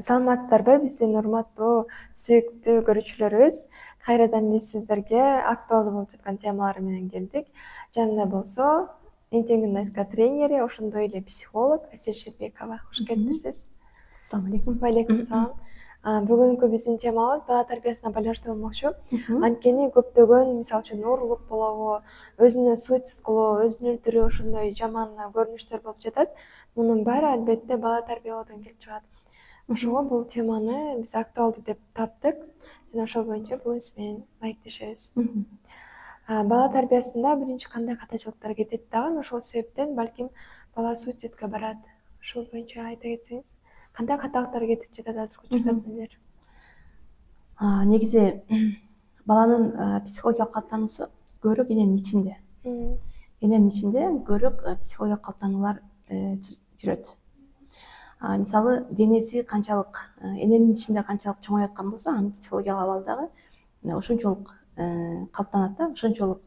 Саламатсыздарбы, биздин урматтуу, сүйүктүү көрүүчүлөрүбүз. Кайрадан биз сиздерге актуалдуу болуп жаткан темалар менен келдик. Жанында болсо интимдүү насихат тренери, ошондой эле психолог Асель Шербекова. Кош келипсиз. Assalomu alaykum. Валейкум салам. Бүгүнкү биздин темабыз бала тарбиясына байланыштуу болмокчу. Анткени көптөгөн, мисалы үчүн, оорлук болобу, өзүнө суицид кылуу, өзүн өлтүрүү, ошондой жаман көрүнүштөр болуп жатат. Мунун баары албетте бала тарбиялоодон келип чыгат. Ошого бул теманы биз актуалдуу деп таптык жана ошол боюнча бүгүн сиз менен маектешебиз. Бала тарбиясында биринчи кандай катачылыктар кетет дагы, ошол себептен балким бала суицидке барат. Ошол боюнча айта кетсеңиз, кандай каталыктар кетип жатат азыркы учурда эмнелер? Негизи баланын психологиялык калыптануусу көбүрөөк эненин ичинде. Эненин ичинде көбүрөөк психологиялык калыптануулар жүрөт. Мисалы, денеси канчалык эненин ичинде канчалык чоңоюп аткан болсо, анын психологиялык абалы дагы ошончолук калыптанат да, ошончолук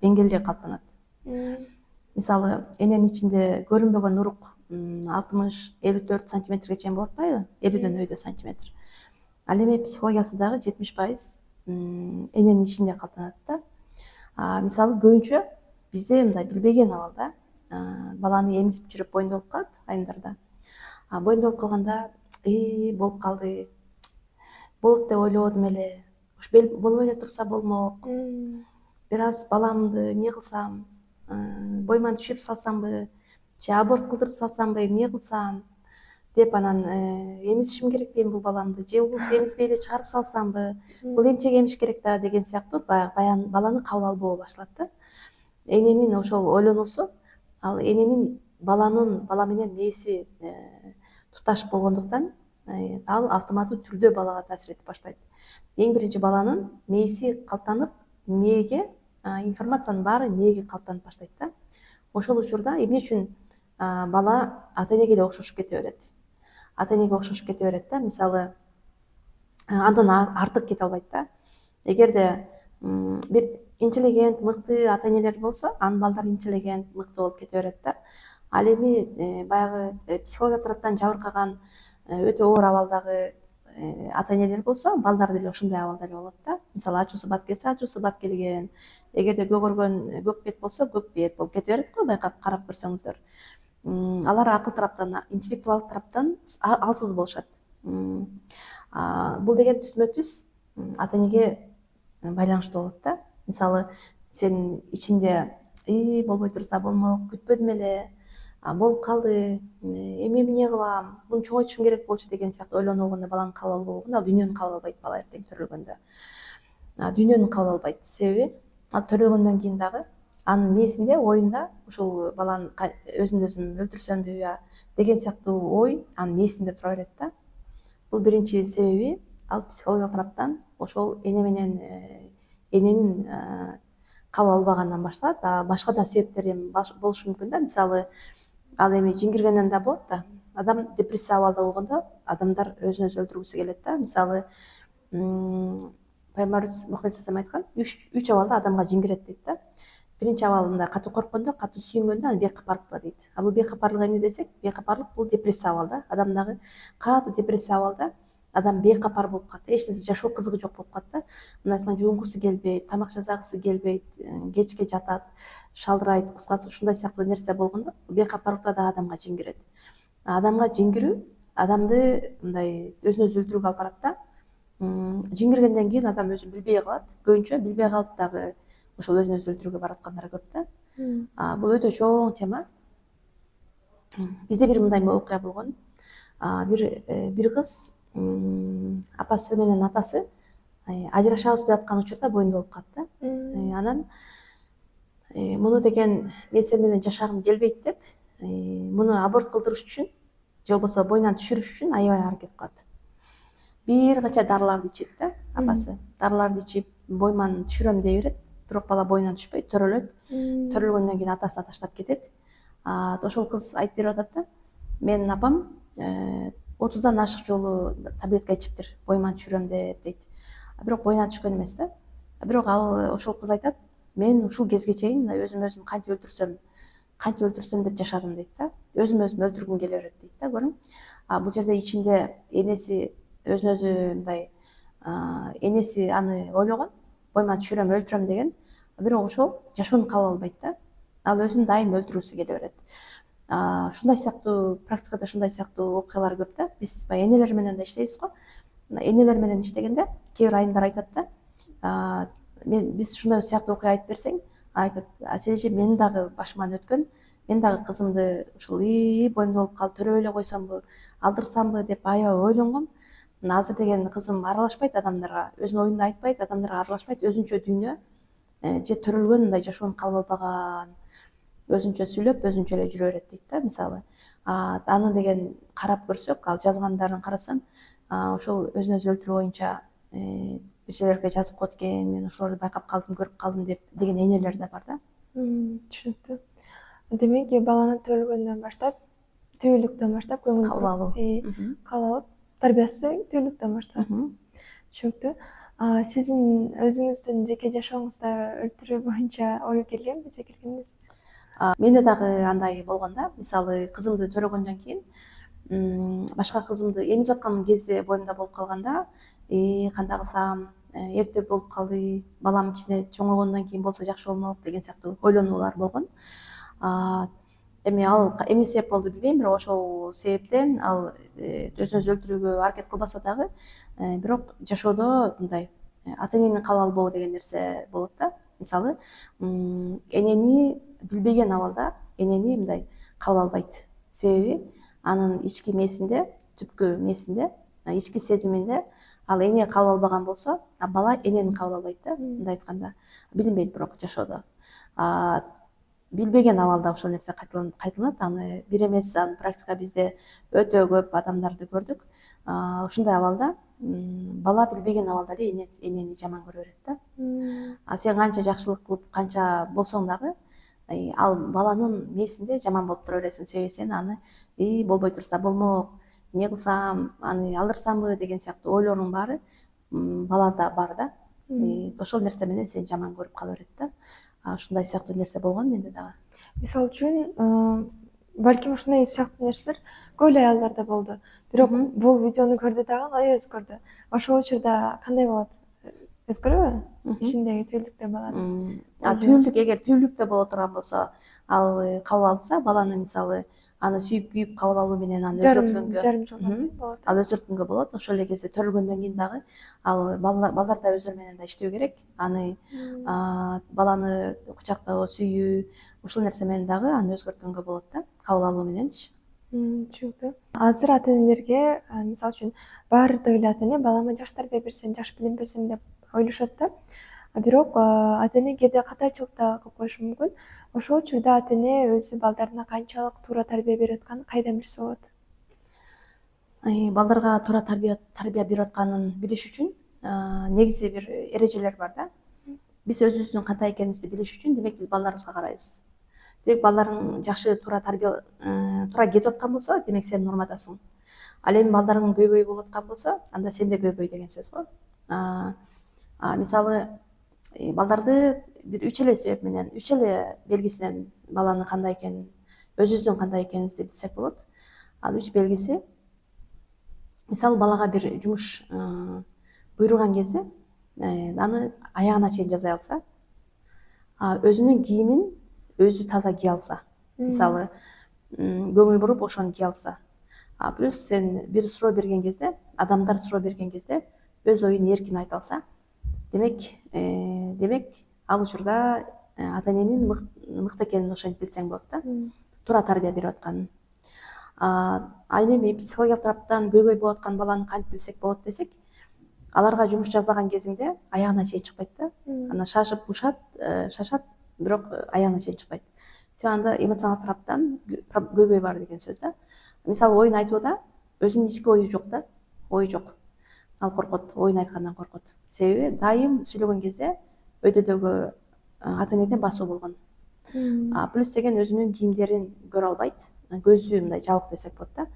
деңгээлде калыптанат. Мисалы, эненин ичинде көрүнбөгөн урук 60-54 сантиметрге чейин болуп атпайбы? 50ден өйдө сантиметр. Ал эми психологиясы дагы 70% эненин ичинде калыптанат да. Мисалы, көбүнчө бизде мындай билбеген абалда баланы эмизип жүрүп боюндолуп калат айымдарда. Боюндолуп калганда болуп калды, болот деп ойлободум эле, уж болбой эле турса болмок, бир аз баламды эмне кылсам, бойман түшүрүп салсамбы, же аборт кылдырып салсамбы, эмне кылсам деп анан эмизишим керекпи бул баламды, же болбосо эмизбей эле чыгарып салсамбы, бул эмчеге эмиш керек да деген сыяктуу баягы баланы кабыл албоо башталат да. Эненин ошол ойлонуусу, ал эненин бала менен мээси туташ болгондуктан ал автоматтуу түрдө балага таасир этип баштайт. Эң биринчи баланын мээси калыптанып, мээге информациянын баары мээге калыптанып баштайт да. Ошол учурда эмне үчүн бала ата энеге эле окшошуп кете берет. Ата энеге окшошуп кете берет да. Мисалы, андан артык кете албайт да. Эгерде бир интеллигент, мыкты ата энелер болсо, анын балдары интеллигент, мыкты болуп кете берет да. Ал эми баягы психология тараптан жабыркаган өтө оор абалдагы ата энелер болсо, балдары деле ошондой абалда эле болот да. Мисалы, ачуусу бат келсе, ачуусу бат келген. Эгерде көгөргөн көк бет болсо, көк бет болуп кете берет го, байкап карап көрсөңүздөр. Алар акыл тараптан, интеллектуалдык тараптан алсыз болушат. Бул деген түзмө түз ата энеге байланыштуу болот да. Мисалы, сен ичинде болбой турса болмок, күтпөдүм эле, болуп калды, эми эмне кылам, муну чоңойтушум керек болчу деген сыяктуу ойлонуп алганда баланын кабыл албоо болгондо, ал дүйнөнү кабыл албайт бала эртең төрөлгөндө. Дүйнөнү кабыл албайт. Себеби ал төрөлгөндөн кийин дагы анын мээсинде, оюнда ушул баланы өзүмдү өзүм өлтүрсөмбү деген сыяктуу ой анын мээсинде тура берет да. Бул биринчи себеби, ал психологиялык тараптан ошол эне менен эненин кабыл албагандан башталат. Башка да себептери болушу мүмкүн да. Мисалы, ал эми жиңиргенден да болот да. Адам депрессия абалда болгондо адамдар өзүн өзү өлтүргүсү келет да. Мисалы, Пайгамбарыбыз Мухаммед айткан, 3 абалда адамга жиңирет дейт да. Биринчи абалында катуу корккондо, катуу сүйүнгөндө, анан бейкапарлыкта дейт. Бул бейкапарлык эмне десек, бейкапарлык бул депрессия абалда. Адамдагы катуу депрессия абалда адам бейкапар болуп калат, эч нерсе жашоо кызыгы жок болуп калат да. Мына айткан жуунгусу келбейт, тамак жасагысы келбейт, кечке жатат, шалдырайт, кыскасы ушундай сыяктуу нерсе болгондо бейкапарлыкта да адамга жиңирет. Адамга жиңирүү адамды мындай өзүн өзү өлтүрүүгө алып барат да. Жиңиргенден кийин адам өзүн билбей калат. Көбүнчө билбей калып дагы ошол өзүн өзү өлтүрүүгө бараткандар көп да. Бул өтө чоң тема. Бизде бир мындай окуя болгон. Бир кыз апасы менен атасы ажырашабыз деп аткан учурда боюндолуп калат да. Анан муну деген мен сен менен жашагым келбейт деп, муну аборт кылдырыш үчүн же болбосо бойунан түшүрүш үчүн аябай аракет кылат. Бир канча дарыларды ичет да апасы. Дарыларды ичип бойман түшүрөм дей берет, бирок бала бойунан түшпөйт, төрөлөт. Төрөлгөндөн кийин атасына таштап кетет. Ошол кыз айтып берип атат да, менин апам 30дан ашык жолу таблетка ичиптир, бойман түшүрөм деп дейт. Бирок бойуна түшкөн эмес да. Бирок ал ошол кыз айтат, мен ушул кезге чейин өзүм кантип өлтүрсөм, кантип өлтүрсөм деп жашадым дейт да. Өзүм өлтүргүм келе берет дейт да, көрүң. Бул жерде ичинде энеси өзүн өзү мындай энеси аны ойлогон, бойма түшүрөм, өлтүрөм деген, бирок ошол жашоону кабыл албайт да. Ал өзүн дайым өлтүргүсү келе берет. Ушундай сыяктуу практикада ушундай сыяктуу окуялар көп да. Биз баягы энелер менен да иштейбиз го. Энелер менен иштегенде кээ бир айымдар айтат да, биз ушундай сыяктуу окуя айтып берсең, айтат, сен эже менин дагы башыман өткөн, мен дагы кызымды ушул боюмда болуп калды, төрөй эле койсомбу, алдырсамбы деп аябай ойлонгом. Азыр деген кызым аралашпайт адамдарга, өзүнүн оюнду айтпайт, адамдарга аралашпайт, өзүнчө дүйнө, же төрөлгөн мындай жашоону кабыл албаган, өзүнчө сүйлөп, өзүнчө эле жүрө берет дейт да, мисалы. Аны деген карап көрсөк, ал жазгандарын карасам, ошол өзүн өзү өлтүрүү боюнча бир жерлерге жазып коет экен, мен ошолорду байкап калдым, көрүп калдым деген энелер да бар да. Түшүнүктүү. Демек баланын төрөлгөндөн баштап, түйүлүктөн баштап көңүл Кабыл алуу. кабыл алып, тарбиясы түйүлүктөн баштап. Түшүнүктүү. Сиздин өзүңүздүн жеке жашооңузда өлтүрүү боюнча ой келгенби же келген эмеспи? Менде дагы андай болгон да. Мисалы, кызымды төрөгөндөн кийин башка кызымды эмизип аткан кезде боюмда болуп калганда, кандай кылсам, эрте болуп калды, балам кичине чоңойгондон кийин болсо жакшы болмок деген сыяктуу ойлонуулар болгон. Эми ал эмне себеп болду билбейм, бирок ошол себептен ал өзүн өзү өлтүрүүгө аракет кылбаса дагы, бирок жашоодо мындай ата энени кабыл албоо деген нерсе болот да. Мисалы, энени билбеген абалда энени мындай кабыл албайт. Себеби анын ички мээсинде, түпкү мээсинде, ички сезиминде ал эне кабыл албаган болсо, бала энени кабыл албайт да. Мындай айтканда, билинбейт бирок жашоодо. Билбеген абалда ошол нерсе кайталанат. Аны бир эмес, аны практика бизде өтө көп адамдарды көрдүк. Ушундай абалда бала билбеген абалда эле энени жаман көрө берет да. Сен канча жакшылык кылып, канча болсоң дагы, ал баланын мээсинде жаман болуп тура бересиң. Себеби сен аны болбой турса болмок, эмне кылсам, аны алдырсамбы деген сыяктуу ойлордун баары балада бар да. Ошол нерсе менен сени жаман көрүп кала берет да. Ушундай сыяктуу нерсе болгон менде дагы. Мисалы үчүн, балким ушундай сыяктуу нерселер көп эле аялдарда болду. Бирок бул видеону көрдү дагы ой өзгөрдү. Ошол учурда кандай болот? Өзгөрөбү? Ичиндеги түйүлдүктө баланын. Түйүлдүк, эгер түйүлдүктө боло турган болсо, ал кабыл алынса, баланы мисалы, аны сүйүп күйүп кабыл алуу менен аны жарым жылдан болот. ал өзгөрткөнгө болот. Ошол эле кезде төрөлгөндөн кийин дагы ал балдар да өздөрү менен да иштөө керек. Аны баланы кучактоо, сүйүү, ушул нерсе менен дагы аны өзгөрткөнгө болот да, кабыл алуу мененчи. Түшүнүктүү. Азыр ата энелерге, мисалы үчүн, баардык эле ата эне балама жакшы тарбия берсем, жакшы билим берсем деп ойлошот да. Бирок ата эне кээде катайчылык да кылып коюшу мүмкүн. Ошол учурда ата эне өзү балдарына канчалык туура тарбия берип атканын кайдан билсе болот? Балдарга туура тарбия берип атканын билиш үчүн негизи бир эрежелер бар да. Биз өзүбүздүн кандай экенибизди билиш үчүн, демек биз балдарыбызга карайбыз. Демек балдарың жакшы туура кетип аткан болсо, демек сен нормадасың. Ал эми балдарың көйгөй болуп аткан болсо, анда сен да көйгөй деген сөз го. Мисалы, балдарды бир 3 эле себеп менен, 3 эле белгисинен баланы кандай экенин, өзүбүздүн кандай экенибизди билсек болот. Ал 3 белгиси, мисалы, балага бир жумуш буйруган кезде, аны аягына чейин жасай алса, өзүнүн кийимин өзү таза кие алса, мисалы, көңүл буруп ошону кие алса, плюс сен бир суроо берген кезде, адамдар суроо берген кезде өз оюн эркин айта алса, демек ал учурда ата эненин мыкты экенин ошентип билсең болот да, туура тарбия берип атканын. Ал эми психологиялык тараптан көйгөй болуп аткан баланы кантип билсек болот десек, аларга жумуш жасаган кезиңде аягына чейин чыкпайт да. Анан шашып шашат, бирок аягына чейин чыкпайт. Сен анда эмоционалдык тараптан көйгөй бар деген сөз да. Мисалы, оюн айтууда өзүнүн ички ою жок да, ою жок. Ал коркот, оюн айткандан коркот. Себеби дайым сүйлөгөн кезде өйдөдөгү ата энеден басуу болгон. Плюс деген өзүнүн кийимдерин көрө албайт. Көзү мындай жабык десек болот да.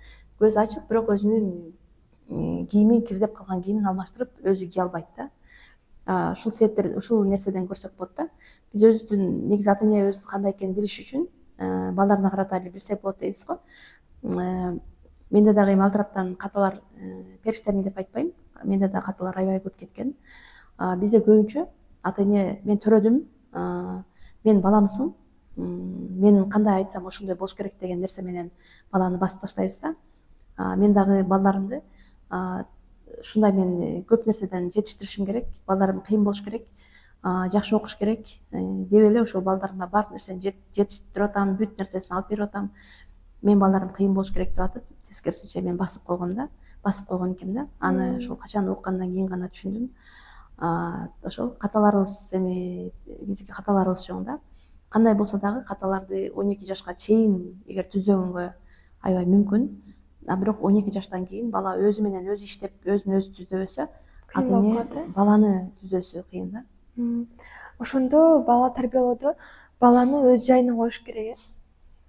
Көзү ачык, бирок өзүнүн кийимин, кирдеп калган кийимин алмаштырып өзү кие албайт да. Ушул себептер, ушул нерседен көрсөк болот да. Биз өзүбүздүн негизи ата эне өзүбүз кандай экенин билиш үчүн балдарына карата эле билсек болот дейбиз го. Менде дагы эми ал тараптан каталар периштемин деп айтпайм. Менде да каталар аябай көп кеткен. Бизде көбүнчө ата эне мен төрөдүм, мен баламсың, мен кандай айтсам ошондой болуш керек деген нерсе менен баланы басып таштайбыз да. Мен дагы балдарымды ушундай мен көп нерседен жетиштиришим керек, балдарым кыйын болуш керек, жакшы окуш керек деп эле ошол балдарыма баардык нерсени жетиштирип атам, бүт нерсесин алып берип атам. Мен балдарым кыйын болуш керек деп атып, тескерисинче мен басып койгом да, басып койгон экенмин да. Аны ошол качан окугандан кийин гана түшүндүм. Ошол каталарыбыз эми биздики каталарыбыз чоң да. Кандай болсо дагы каталарды 12 жашка чейин эгер түзбөгөнгө аябай мүмкүн. Бирок 12 жаштан кийин бала өзү менен өзү иштеп, өзүн өзү түздөбөсө, ата эне баланы түздөсү кыйын да. Ошондо бала тарбиялоодо баланы өз жайына коюш керек.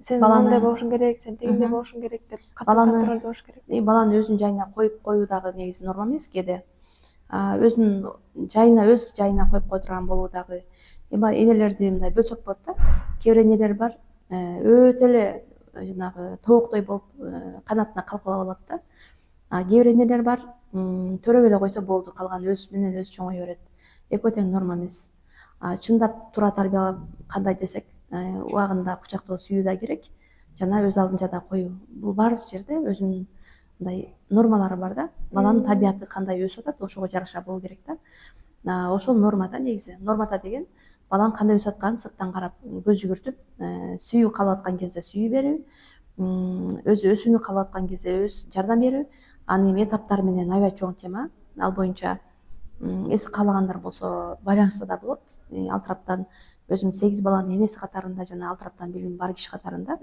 Сен мындай болушуң керек, сен тигиндей болушуң керек деп каталар болуш керек. Баланы өзүнүн жайына коюу дагы негизи норма эмес кээде. Өзүнүн жайына, өз жайына коюп кое турган болуу дагы энелерди мындай бөлсөк болот да. Кээ бир энелер бар, өтө эле жанагы тооктой болуп канатына калкалап алат да. Кээ бир энелер бар, төрөп эле койсо болду, калган өзү менен өзү чоңое берет. Экөө тең норма эмес. Чындап туура тарбиялап кандай десек, убагында кучактоо, сүйүү да керек, жана өз алдынча да коюу. Бул баары жерде өзүнүн мындай нормалары бар да. Баланын табияты кандай өсүп атат, ошого жараша болуу керек да. Ошол норма да негизи. Нормада деген баланын кандай өсүп атканын сырттан карап көз жүгүртүп, сүйүү каалап аткан кезде сүйүү берүү, өзү өсүүнү каалап аткан кезде өз жардам берүү. Анын эми этаптары менен аябай чоң тема. Ал боюнча эс каалагандар болсо байланышса да болот. Ал тараптан өзүм 8 баланын энеси катарында жана ал тараптан билим бар киши катарында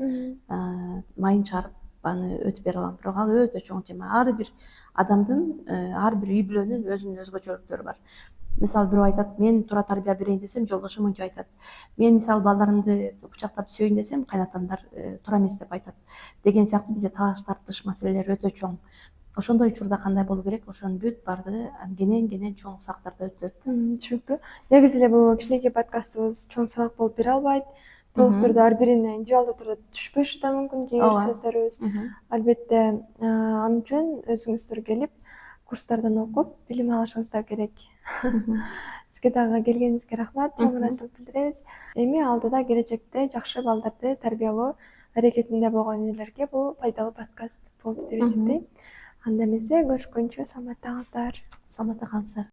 майын чыгарып аны өтүп бере алам. Бирок ал өтө чоң тема. Ар бир адамдын, ар бир үй бүлөнүн өзүнүн өзгөчөлүктөрү бар. Мисалы бирөө айтат, мен туура тарбия берейин десем, жолдошум мынтип айтат. Мен мисалы балдарымды кучактап сүйөйүн десем, кайнатамдар туура эмес деп айтат. Деген сыяктуу бизде талаш тартыш маселелери өтө чоң. Ошондой учурда кандай болуу керек? Ошонун бүт баардыгы кенен чоң сабактарда өтүлөт. Түшүнүктүү. Негизи эле бул кичинекей подкастыбыз чоң сабак болуп бере албайт. Толук түрдө ар бирине индивидуалдуу турда түшпөшү да мүмкүн кээ бир сөздөрүбүз. Албетте ал үчүн өзүңүздөр келип курстардан окуп билим алышыңыздар керек. Сизге дагы келгениңизге рахмат, чоң ыраазычылык билдиребиз. Эми алдыда келечекте жакшы балдарды тарбиялоо аракетинде болгон энелерге бул пайдалуу подкаст болду деп эсептейм. Анда эмесе көрүшкөнчө саламатта калыңыздар. Саламатта калыңыздар.